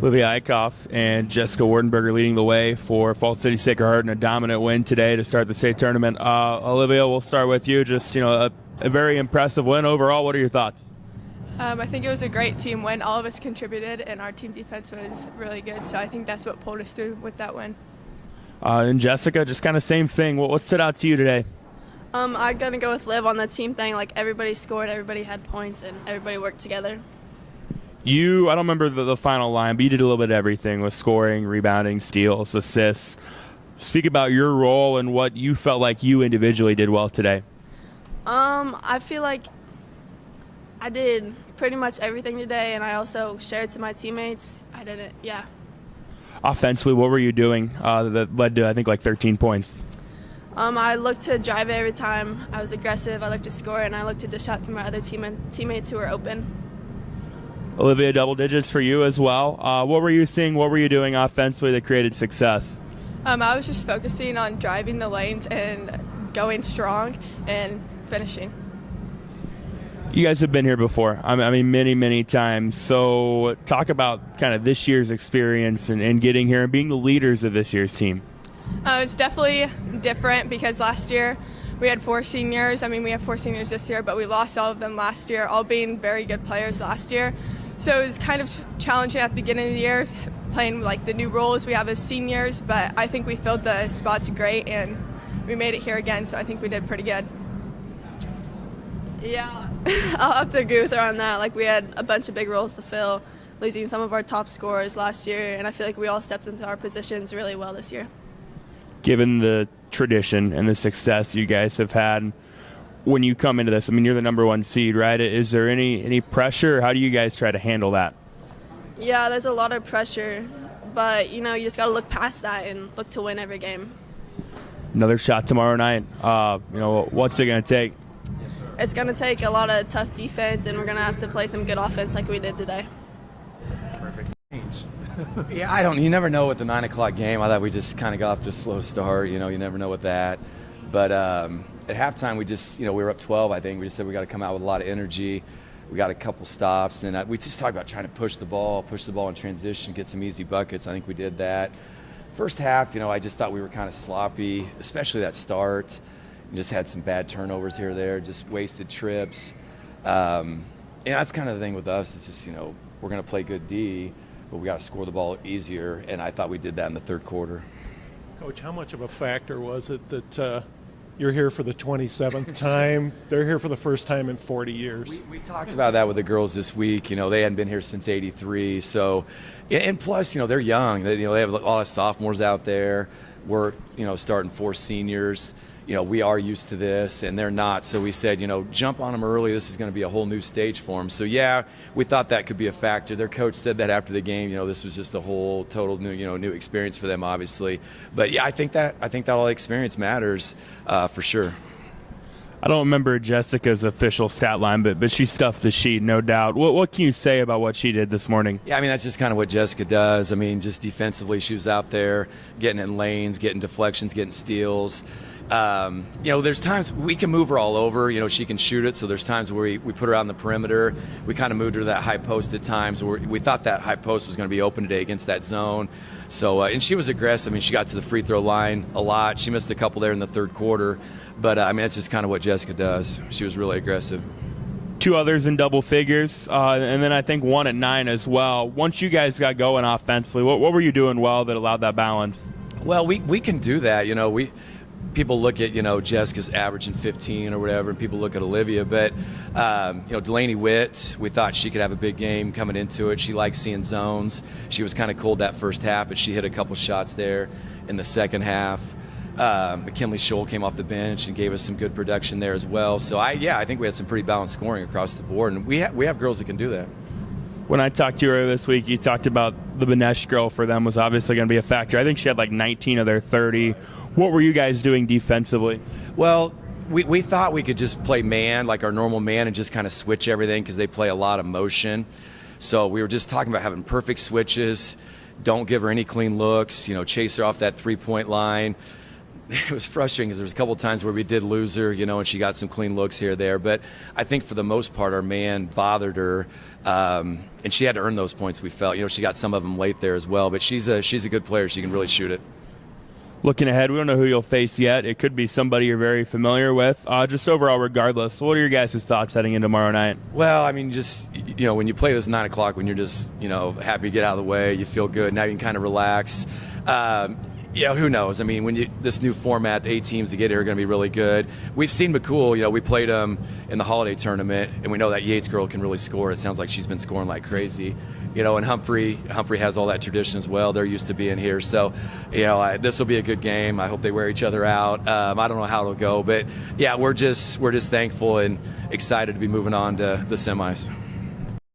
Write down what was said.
Olivia Eichhoff and Jessica Wardenberger leading the way for Fall City Sacred Heart in a dominant win today to start the state tournament. Olivia, we'll start with you. Just, a very impressive win overall. What are your thoughts? I think it was a great team win. All of us contributed, and our team defense was really good, so I think that's what pulled us through with that win. And Jessica, just kind of same thing. What stood out to you today? I'm going to go with Liv on the team thing. Like, everybody scored, everybody had points, and everybody worked together. I don't remember the final line, but you did a little bit of everything with scoring, rebounding, steals, assists. Speak about your role and what you felt like you individually did well today. I feel like I did pretty much everything today, and I also shared to my teammates. I did it, yeah. Offensively, what were you doing that led to, I think, like 13 points? I looked to drive every time. I was aggressive. I looked to score, and I looked to dish out to my other teammates who were open. Olivia, double digits for you as well. What were you seeing? What were you doing offensively that created success? I was just focusing on driving the lanes and going strong and finishing. You guys have been here before. I mean, many, many times. So talk about kind of this year's experience and getting here and being the leaders of this year's team. It's definitely different because last year we had 4 seniors. I mean, we have 4 seniors this year, but we lost all of them last year, all being very good players last year. So it was kind of challenging at the beginning of the year, playing like the new roles we have as seniors, but I think we filled the spots great and we made it here again, so I think we did pretty good. Yeah, I'll have to agree with her on that. Like, we had a bunch of big roles to fill, losing some of our top scorers last year, and I feel like we all stepped into our positions really well this year. Given the tradition and the success you guys have had, when you come into this, I mean, you're the number 1 seed, right? Is there any pressure? How do you guys try to handle that? Yeah, there's a lot of pressure, but, you just got to look past that and look to win every game. Another shot tomorrow night. What's it going to take? It's going to take a lot of tough defense, and we're going to have to play some good offense like we did today. Perfect. Yeah, you never know with the 9 o'clock game. I thought we just kind of got off to a slow start. You never know with that. But at halftime, we just, we were up 12, I think. We just said we got to come out with a lot of energy. We got a couple stops. And then we just talked about trying to push the ball in transition, get some easy buckets. I think we did that. First half, I just thought we were kind of sloppy, especially that start. We just had some bad turnovers here or there, just wasted trips. That's kind of the thing with us. It's just, we're going to play good D, but we got to score the ball easier. And I thought we did that in the third quarter. Coach, how much of a factor was it that you're here for the 27th time? They're here for the first time in 40 years. We talked about that with the girls this week. They hadn't been here since '83. So, and plus, they're young. They have a lot of sophomores out there. We're, starting 4 seniors. We are used to this, and they're not. So we said, jump on them early. This is going to be a whole new stage for them. So, yeah, we thought that could be a factor. Their coach said that after the game. This was just a whole total new experience for them, obviously. But, yeah, I think that all experience matters for sure. I don't remember Jessica's official stat line, but she stuffed the sheet, no doubt. What can you say about what she did this morning? Yeah, I mean, that's just kind of what Jessica does. I mean, just defensively, she was out there getting in lanes, getting deflections, getting steals. There's times we can move her all over. She can shoot it, so there's times where we put her out on the perimeter. We kind of moved her to that high post at times where we thought that high post was going to be open today against that zone. So, and she was aggressive. I mean, she got to the free throw line a lot. She missed a couple there in the third quarter. But, that's just kind of what Jessica does. She was really aggressive. 2 others in double figures, and then I think 1 at 9 as well. Once you guys got going offensively, what were you doing well that allowed that balance? Well, we can do that. People look at, Jessica's averaging 15 or whatever, and people look at Olivia. But, Delaney Witt, we thought she could have a big game coming into it. She likes seeing zones. She was kind of cold that first half, but she hit a couple shots there in the second half. McKinley Scholl came off the bench and gave us some good production there as well. So, I think we had some pretty balanced scoring across the board, and we have girls that can do that. When I talked to you earlier this week, you talked about the Benesh girl for them was obviously going to be a factor. I think she had like 19 of their 30. What were you guys doing defensively? Well, we thought we could just play man, like our normal man, and just kind of switch everything because they play a lot of motion. So we were just talking about having perfect switches. Don't give her any clean looks. Chase her off that 3-point line. it was frustrating because there was a couple of times where we did lose her, and she got some clean looks here or there. But I think for the most part, our man bothered her, and she had to earn those points. We felt, she got some of them late there as well. But she's a good player. She can really shoot it. Looking ahead, we don't know who you'll face yet. It could be somebody you're very familiar with. Just overall, regardless, what are your guys' thoughts heading into tomorrow night? Well, I mean, just, when you play this 9 o'clock, when you're just, happy to get out of the way, you feel good. Now you can kind of relax. Who knows? I mean, this new format, the 8 teams to get here are going to be really good. We've seen McCool, we played him in the holiday tournament, and we know that Yates girl can really score. It sounds like she's been scoring like crazy. And Humphrey has all that tradition as well. They're used to being here. So, this will be a good game. I hope they wear each other out. I don't know how it'll go, but yeah, we're just thankful and excited to be moving on to the semis.